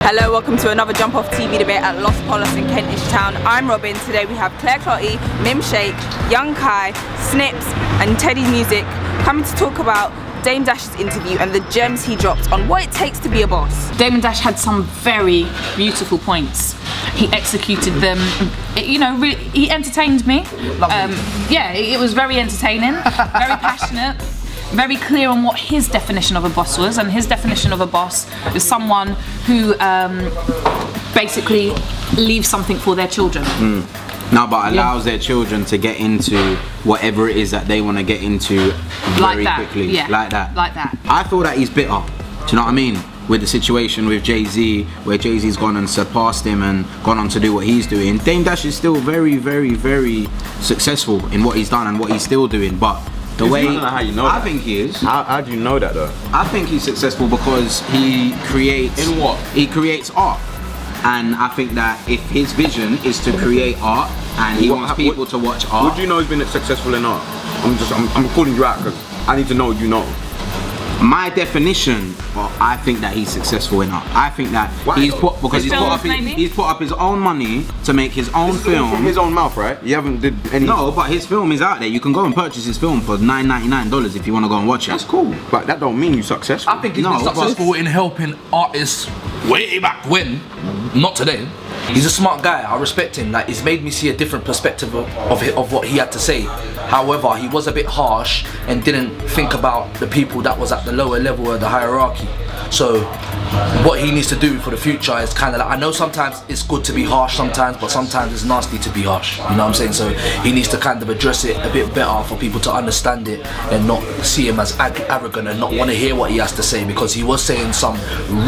Hello, welcome to another Jump Off TV debate at Los Polos in Kentish Town. I'm Robin. Today we have Claire Clotty, Mim Shake, Young Kai, Snips and Teddy Music coming to talk about Dame Dash's interview and the gems he dropped on what it takes to be a boss. Dame Dash had some very beautiful points. He executed them, you know, really, he entertained me. Yeah, it was very entertaining, very passionate. Very clear on what his definition of a boss was, and his definition of a boss is someone who basically leaves something for their children. No, but allows their children to get into whatever it is that they want to get into very quickly. Yeah. Like that. Like that. I feel that he's bitter. Do you know what I mean? With the situation with Jay-Z, where Jay-Z's gone and surpassed him and gone on to do what he's doing. Dame Dash is still very, very, very successful in what he's done and what he's still doing, but the way, I don't know how you know that. I think he is. How do you know that though? I think he's successful because he creates... In what? He creates art. And I think that if his vision is to create art and he wants people to watch art... Would you know he's been successful in art? I'm calling you out because I need to know you know. My definition, well, I think that he's successful in art. I think that he's put up his own money to make his own film. From his own mouth, right? You haven't did any. No, but his film is out there. You can go and purchase his film for $9.99 if you want to go and watch it. That's cool, but that don't mean you're successful. I think he's been successful in helping artists way back when, not today. He's a smart guy, I respect him. Like, he's made me see a different perspective of what he had to say. However, he was a bit harsh and didn't think about the people that was at the lower level of the hierarchy. So what he needs to do for the future is kind of like, I know sometimes it's good to be harsh sometimes, but sometimes it's nasty to be harsh, you know what I'm saying? So he needs to kind of address it a bit better for people to understand it and not see him as arrogant and not want to hear what he has to say, because he was saying some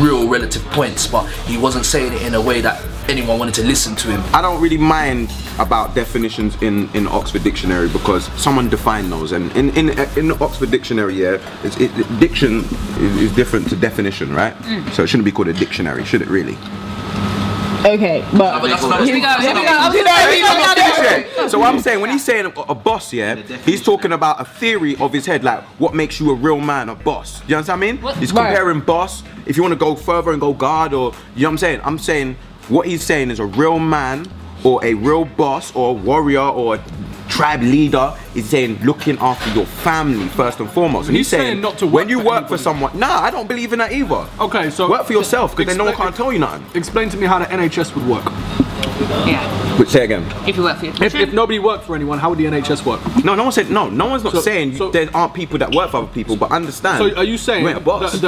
real relative points, but he wasn't saying it in a way that anyone wanted to listen to him. I don't really mind about definitions in Oxford Dictionary because someone defined those, and in the Oxford Dictionary, yeah, diction is different to definition, right? So it shouldn't be called a dictionary, should it really? Okay, but Here we go. So what I'm saying, when he's saying a boss, yeah, he's talking about a theory of his head, like what makes you a real man, a boss. You understand what I mean? He's comparing boss. If you want to go further and go guard, or you know what I'm saying? I'm saying what he's saying is a real man or a real boss or a warrior or a tribe leader is saying looking after your family first and foremost. And he's saying not to work when you for work anybody. for someone, nah, I don't believe in that either. Okay, so work for yourself, because then no one can't tell you nothing. Explain to me how the NHS would work. Yeah. But say again. If you work for your If nobody worked for anyone, how would the NHS work? No, no one said no. No one's not saying there aren't people that work for other people, but understand. So are you saying you ain't a boss?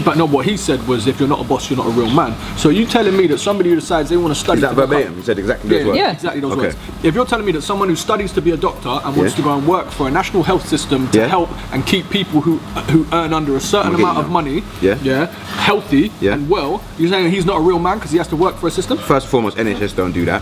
But no, what he said was if you're not a boss, you're not a real man. So are you telling me that somebody who decides they want to study? Is that verbatim? He said exactly those words. Yeah, exactly those words. If you're telling me that someone who studies to be a doctor and wants to go and work for a national health system to help and keep people who earn under a certain amount of money, healthy and well, you're saying he's not a real man because he has to work for a system? First and foremost, NHS don't do that.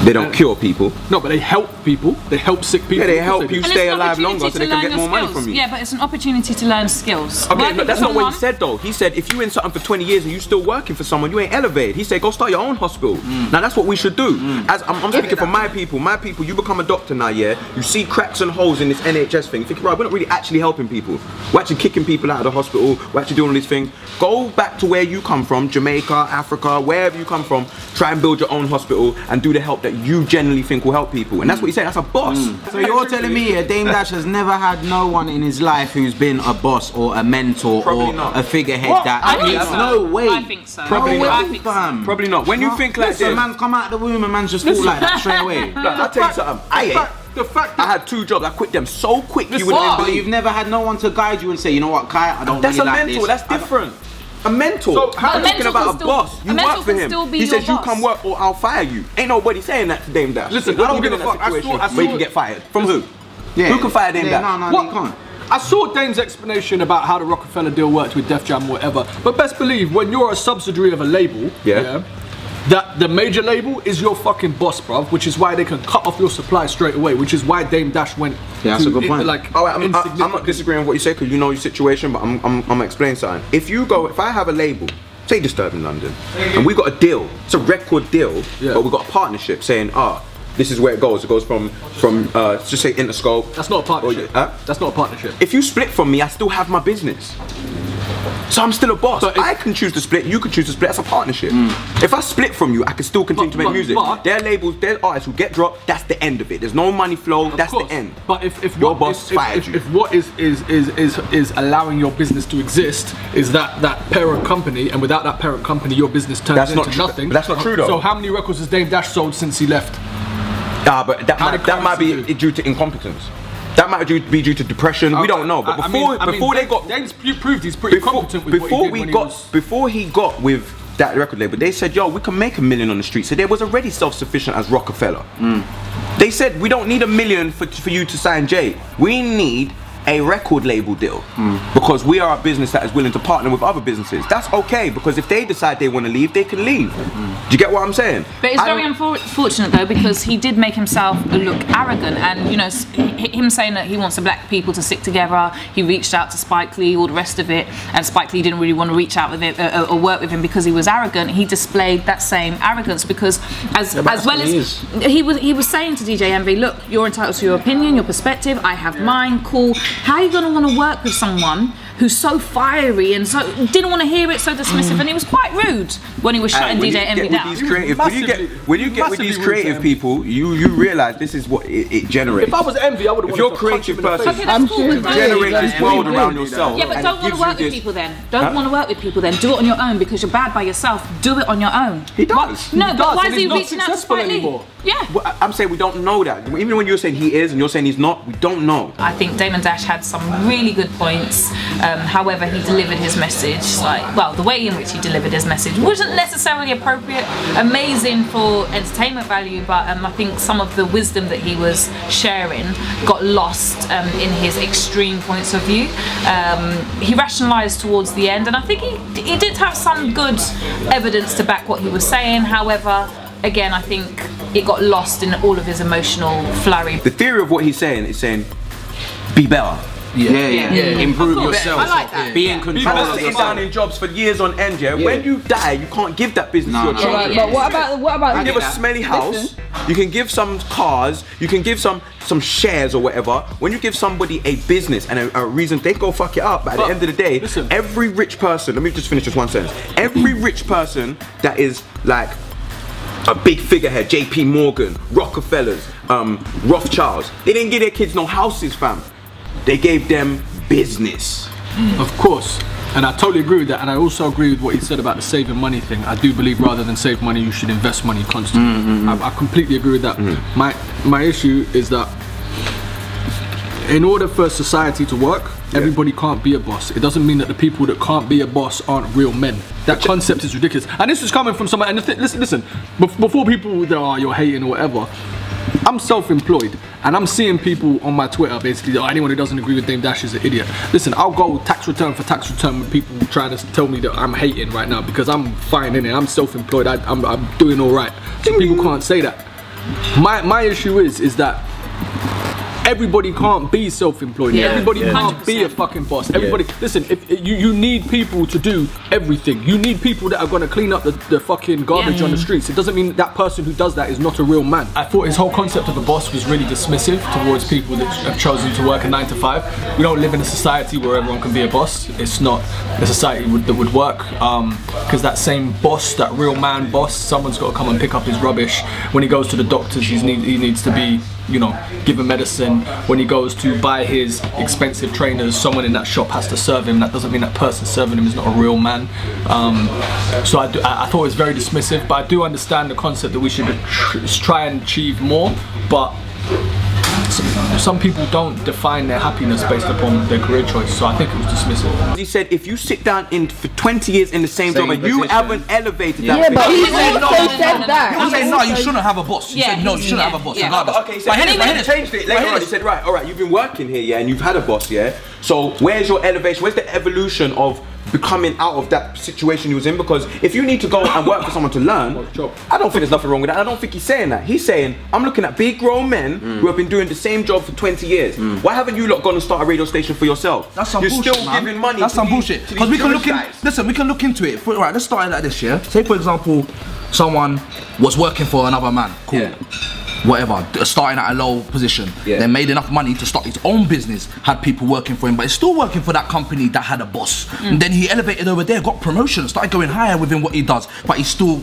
They don't cure people. No, but they help people. They help sick people. Yeah, they help you stay alive longer so they can get more money from you. Yeah, but it's an opportunity to learn skills. Okay, but that's not what he said though. He said if you in something for 20 years and you still working for someone, you ain't elevated. He said go start your own hospital. Now that's what we should do. As I'm speaking for my people. My people, you become a doctor now, yeah? You see cracks and holes in this NHS thing. Think, right, we're not really actually helping people. We're actually kicking people out of the hospital. We're actually doing all these things. Go back to where you come from, Jamaica, Africa, wherever you come from. Try and build your own hospital and do the help that you generally think will help people. And that's what he said, that's a boss. So you're telling me Dame Dash has never had no one in his life who's been a boss or a mentor or a figurehead that... I think so. No way. I think so. Probably not. I think so. Probably not. When you think like Listen, this... man's come out of the womb and man's just fall like that straight away. Look, I'll tell you something. The fact I had 2 jobs, I quit them so quick you wouldn't But believe. you've never had no one to guide you and say, you know what, Kai, I don't That's really a like mentor, this. that's different. A mentor. So I'm talking about a boss. You work for him. He says you boss. come work or I'll fire you. Ain't nobody saying that to Dame Dash. Listen, I I don't don't give give a a fuck. fuck. Where you can get fired. From who? Yeah. Who can fire Dame Dash? No, you can't. I saw Dame's explanation about how the Rockefeller deal worked with Def Jam or whatever, but best believe when you're a subsidiary of a label, that the major label is your fucking boss, bruv, which is why they can cut off your supply straight away, which is why Dame Dash went that's a good point. Like, I'm not disagreeing with what you say because you know your situation, but I'm explaining something. If I have a label, say Disturbing London, and we got a deal, it's a record deal, but we got a partnership saying, this is where it goes. It goes from just say Interscope. That's not a partnership. That's not a partnership. If you split from me, I still have my business. So I'm still a boss. But I can choose to split, you can choose to split. That's a partnership. If I split from you, I can still continue to make music. Their labels, their artists will get dropped, that's the end of it. There's no money flow, that's the end. But if your boss fires you. If what is allowing your business to exist is that parent company, and without that parent company your business turns into nothing. But that's not true though. So how many records has Dame Dash sold since he left? But that might be due to incompetence. That might be due to depression. We don't know. But before they got, Dame's proved he's pretty competent with before he got with that record label, they said, yo, we can make $1 million on the street. So they was already self-sufficient as Rockefeller. They said, we don't need $1 million for you to sign Jay. We need a record label deal because we are a business that is willing to partner with other businesses. That's okay, because if they decide they want to leave, they can leave. Do you get what I'm saying? But it's very unfortunate though, because he did make himself look arrogant, and you know, him saying that he wants the black people to stick together, he reached out to Spike Lee, all the rest of it, and Spike Lee didn't really want to reach out with it or work with him because he was arrogant. He displayed that same arrogance because as well as he was saying to DJ Envy, look, you're entitled to your opinion, your perspective, I have mine, cool. How are you going to want to work with someone who's so fiery and so didn't want to hear it, so dismissive, and he was quite rude when he was shutting DJ Envy down. When you get with these creative people, you realise this is what it generates. If I was Envy, I would have. If you're a creative person, okay, that's cool. generate this world around yourself. Yeah, but don't want to work with people then. Don't want to work with people then. Do it on your own because you're bad by yourself. Do it on your own. He does. No, but why is he reaching out to Spike Lee? Yeah. Well, I'm saying we don't know that. Even when you're saying he is and you're saying he's not, we don't know. I think Damon Dash had some really good points. However, he delivered his message, the way in which he delivered his message wasn't necessarily appropriate, amazing for entertainment value, but I think some of the wisdom that he was sharing got lost in his extreme points of view. He rationalised towards the end, and I think he did have some good evidence to back what he was saying. However, again, I think it got lost in all of his emotional flurry. The theory of what he's saying is saying, be better. Improve yourself. I like that. Be in control People of sitting yourself. down in jobs for years on end, When you die, you can't give that business to your children. But what about you give a smelly house, you can give some cars, you can give some shares or whatever. When you give somebody a business and a reason, they go fuck it up. But at the end of the day, every rich person, let me just finish this one sentence. Every rich person that is like a big figurehead, JP Morgan, Rockefellers, Rothschilds, they didn't give their kids no houses, fam. They gave them business. Of course, and I totally agree with that, and I also agree with what he said about the saving money thing. I do believe rather than save money, you should invest money constantly. I completely agree with that. My issue is that in order for society to work, everybody can't be a boss. It doesn't mean that the people that can't be a boss aren't real men. That concept is ridiculous. And this is coming from someone, and listen, before people that are you're hating or whatever, I'm self-employed, and I'm seeing people on my Twitter basically, anyone who doesn't agree with Dame Dash is an idiot. Listen, I'll go tax return for tax return when people try to tell me that I'm hating right now because I'm fine in it. I'm self-employed. I'm doing all right. So people can't say that. My issue is that everybody can't be self-employed. Everybody can't be a fucking boss. Everybody, listen, if you need people to do everything. You need people that are going to clean up the fucking garbage on the streets. It doesn't mean that person who does that is not a real man. I thought his whole concept of a boss was really dismissive towards people that have chosen to work a 9 to 5. We don't live in a society where everyone can be a boss. It's not a society that would work, because that same boss, that real man boss, someone's got to come and pick up his rubbish. When he goes to the doctors, he needs to be, you know, given medicine. When he goes to buy his expensive trainers, someone in that shop has to serve him. That doesn't mean that person serving him is not a real man. So I thought it was very dismissive, but I do understand the concept that we should try and achieve more, but some people don't define their happiness based upon their career choice, so I think it was dismissive. He said if you sit down for 20 years in the same job and you haven't elevated that. Yeah, but he said that. He was saying no, you shouldn't have a boss. He said no, you shouldn't have a boss. Okay, he said he changed it later on. He said right, you've been working here, and you've had a boss, so where's your elevation? Where's the evolution of becoming out of that situation he was in? Because if you need to go and work for someone to learn, I don't think there's nothing wrong with that. I don't think he's saying that. He's saying, I'm looking at big grown men who have been doing the same job for 20 years. Why haven't you lot gone and start a radio station for yourself? That's some bullshit, still giving money. That's some bullshit. Because we can look listen, we can look into it. Right, let's start it like this, Say for example, someone was working for another man. Cool. whatever, starting at a low position, then made enough money to start his own business, had people working for him, but he's still working for that company that had a boss. And then he elevated over there, got promotion, started going higher within what he does, but he's still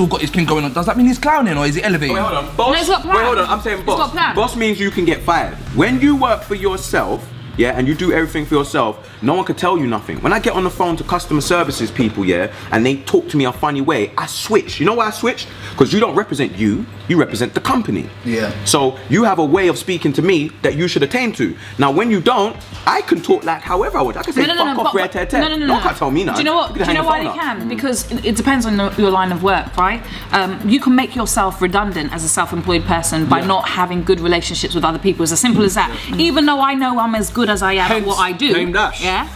got his thing going on. Does that mean he's clowning or is he elevating? Wait, hold on, boss. No, he's got plan. Wait, hold on. I'm saying boss. Boss means you can get fired. When you work for yourself, yeah, and you do everything for yourself, no one can tell you nothing. When I get on the phone to customer services people, yeah, and they talk to me a funny way, I switch. You know why I switch? Because you don't represent you represent the company. Yeah. So you have a way of speaking to me that you should attain to. Now, when you don't, I can talk like however I want. I can say fuck off, red tat tat. No one can tell me nothing. Do you know what? Do you know why they can? Because it depends on your line of work, right? You can make yourself redundant as a self-employed person by not having good relationships with other people. It's as simple as that. Even though I know I'm as good as I am at what I do. Dame Dash. Yeah.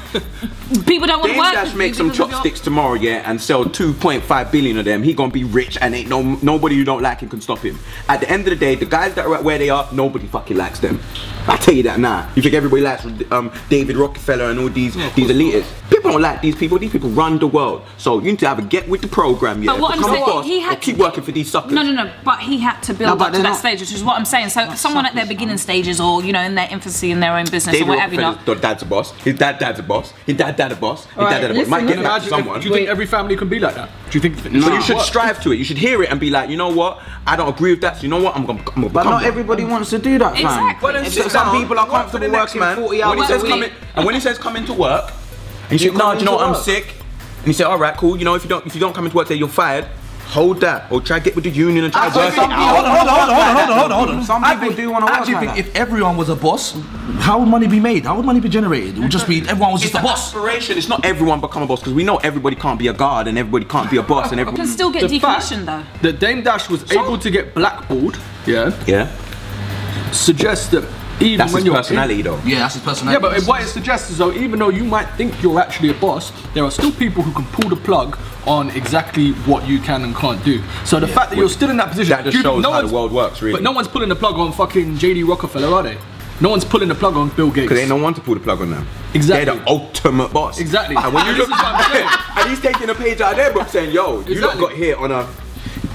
People don't want to work. Dame Dash make some chopsticks tomorrow, yeah, and sell 2.5 billion of them. He gonna be rich, and ain't nobody you don't like him can stop him. At the end of the day, the guys that are at where they are, nobody fucking likes them. I tell you that now. You think everybody likes David Rockefeller and all these elitists? People don't like these people. These people run the world. So you need to either get with the program, yeah, but what I'm saying, he had or keep working for these suckers. No. But he had to build up to that stage, which is what I'm saying. So someone at their beginning stages, or you know, in their infancy in their own business, David or whatever. Rockefeller's dad's a boss. His dad's a boss. His dad's a boss. His dad's a boss. Might get that to someone. Do you think every family can be like that? Do you think? But you should strive to it. You should hear it and be like, you know what? I don't agree with that. So you know what? I'm gonna But not everybody wants to do that, fam. Exactly. But some people are comfortable working 40 hours a week. When he says come into work, and you say, no, do you know what? I'm sick. And you say, all right, cool. You know, if you don't come into work today, you're fired. Hold that, or try to get with the union and try to work it out. Hold on. Some people do want to work like that. If everyone was a boss, how would money be made? How would money be generated? It would just be everyone was just a boss. Aspiration. It's not everyone become a boss, because we know everybody can't be a guard and everybody can't be a boss and everybody can still get decommissioned though. The Dame Dash was able to get blackballed. Yeah. Suggests that even that's when his personality though. Yeah, that's his personality. Yeah, but what it suggests is though, even though you might think you're actually a boss, there are still people who can pull the plug on exactly what you can and can't do. So the fact that you're still in that position, that just shows how the world works, really. But no one's pulling the plug on fucking JD Rockefeller, are they? No one's pulling the plug on Bill Gates. Because ain't no one to pull the plug on them. Exactly. They're the ultimate boss. Exactly. And when you look and he's taking a page out of their book saying, yo, you lot got here on a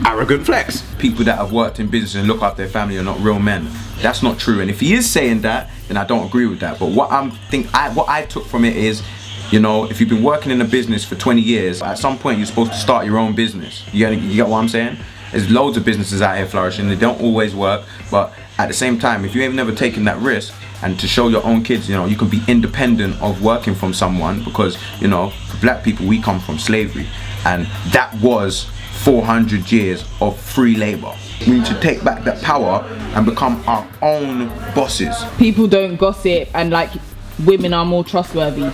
arrogant flex. People that have worked in business and look after their family are not real men. That's not true. And if he is saying that, then I don't agree with that. But what I took from it is, you know, if you've been working in a business for 20 years, at some point you're supposed to start your own business. You get what I'm saying? There's loads of businesses out here flourishing. They don't always work, but at the same time, if you ain't never taken that risk, and to show your own kids, you know, you can be independent of working from someone, because, you know, for black people, we come from slavery, and that was 400 years of free labor. We need to take back that power and become our own bosses. People don't gossip, and like women are more trustworthy.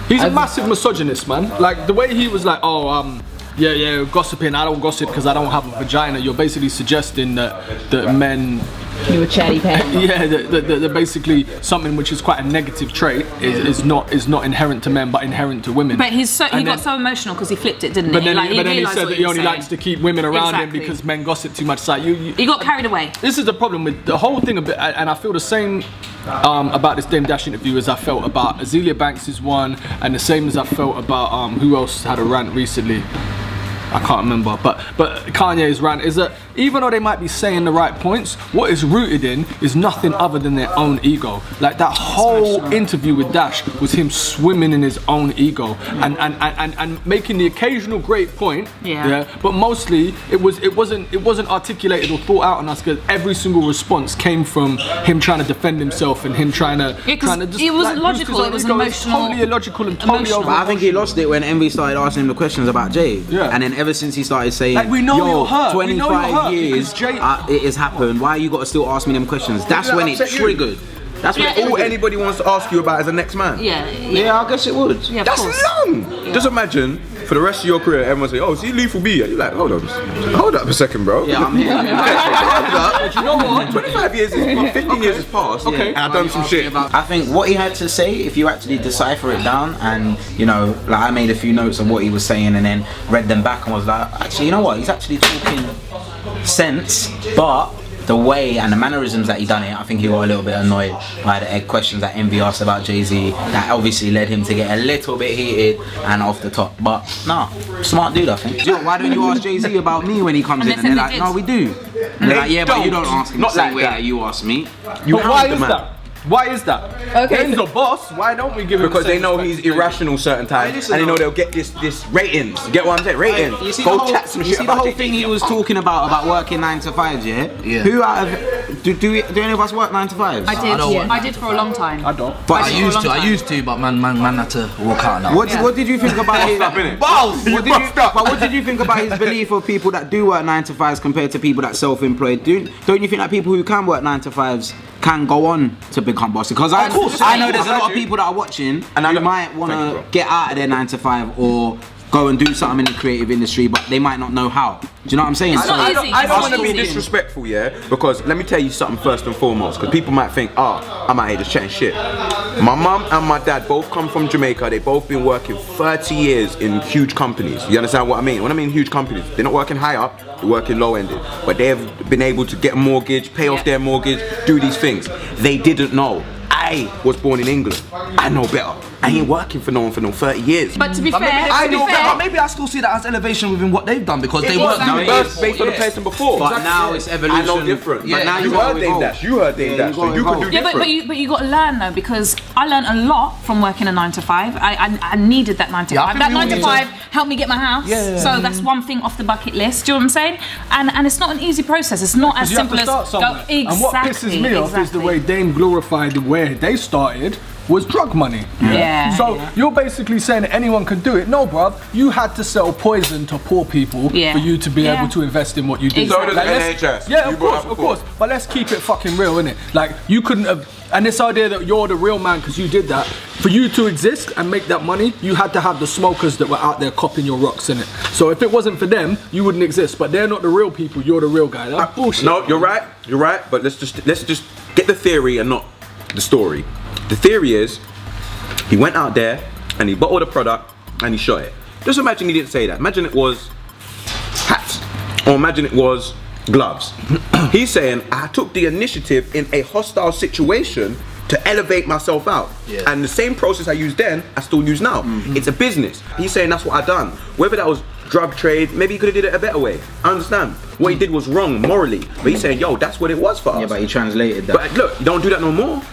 He's a massive misogynist, man. Like the way he was like, oh, yeah, gossiping. I don't gossip because I don't have a vagina. You're basically suggesting that men. You were chatty patty. Yeah, that basically something which is quite a negative trait is not inherent to men but inherent to women. But he got so emotional because he flipped it, didn't he? But then he said that he only likes to keep women around him because men gossip too much. Like he got carried away. This is the problem with the whole thing, and I feel the same about this Dame Dash interview as I felt about Azealia Banks' one, and the same as I felt about who else had a rant recently. I can't remember, but Kanye's rant is that even though they might be saying the right points, what is rooted in is nothing other than their own ego. Like that whole interview with Dash was him swimming in his own ego and making the occasional great point. Yeah. But mostly it wasn't articulated or thought out on us, because every single response came from him trying to defend himself and him trying to just, it wasn't logical. It was emotional. Totally illogical and totally over. I think he lost it when Envy started asking him the questions about Jay. Yeah. And then ever since he started saying, like, we know you're hurt. 25 years it has happened, why you got to still ask me them questions? That's when it triggered. That's when all anybody wants to ask you about is the next man. Yeah, I guess it would. Yeah, that's long. Yeah. Just imagine for the rest of your career, everyone say, "Oh, is he lethal B?" You're like, hold up a second, bro. Yeah, I'm here. But you know what? 25 years is 15 years has passed. Okay, and I've done some shit. I think what he had to say, if you actually decipher it down, and you know, like I made a few notes of what he was saying, and then read them back, and was like, actually, you know what? He's actually talking sense, but the way and the mannerisms that he done it, I think he got a little bit annoyed by the questions that Envy asked about Jay-Z. That obviously led him to get a little bit heated and off the top. But nah, smart dude, I think. Yo, why don't you ask Jay-Z about me when he comes in? And they're like, no, we do. And they're like, yeah, but you don't ask him the same way that you ask me. But why is that? Why is that? Okay. Dame's a boss. Why don't we give him? Because they know he's irrational certain times, and they know they'll get this ratings. You get what I'm saying? Ratings. You see the whole thing he was talking about working 9 to 5, yeah? Who out of do any of us work 9 to 5? I did. I did for a long time. I don't. But I used to, but man had to walk out now. What did you think about his balls? What did you think about his belief of people that do work 9 to 5s compared to people that self-employed? Don't you think that people who can work 9 to 5s can go on to become bosses? Because I know there's a lot of people that are watching and who might want to get out of their 9 to 5 or go and do something in the creative industry, but they might not know how. Do you know what I'm saying? I don't want to be disrespectful, yeah? Because let me tell you something first and foremost, because people might think, I'm out here just chatting shit. My mum and my dad both come from Jamaica. They've both been working 30 years in huge companies. You understand what I mean? When I mean huge companies, they're not working high up, they're working low ended. But they have been able to get a mortgage, pay off their mortgage, do these things. They didn't know. I was born in England. I know better. I ain't working for no one for no 30 years. But to be fair, maybe I still see that as elevation within what they've done because they worked based on the person before. But now it's evolution. I know different. Yeah, but now you heard Dame Dash. You heard Dame Dash. So you could do different. But you got to learn though, because I learned a lot from working a 9 to 5. I needed that 9 to 5. That 9 to 5 helped me get my house. So that's one thing off the bucket list. Do you know what I'm saying? And it's not an easy process. It's not as simple as go. Exactly. And what pisses me off is the way Dame glorified where they started was drug money. So you're basically saying that anyone can do it. No, bruv. You had to sell poison to poor people for you to be able to invest in what you do. Exactly. So does NHS. Yeah, of course. But let's keep it fucking real, innit? Like, you couldn't have... And this idea that you're the real man because you did that, for you to exist and make that money, you had to have the smokers that were out there copping your rocks, innit? So if it wasn't for them, you wouldn't exist. But they're not the real people, you're the real guy. That's bullshit. No, you're right. But let's just get the theory and not the story. The theory is, he went out there and he bottled a product and he shot it. Just imagine he didn't say that. Imagine it was hats, or imagine it was gloves. He's saying, I took the initiative in a hostile situation to elevate myself out. And the same process I used then, I still use now. It's a business. He's saying that's what I done. Whether that was drug trade, maybe he could have did it a better way. I understand. What he did was wrong morally. But he's saying, yo, that's what it was for us. Yeah, but he translated that. But look, you don't do that no more.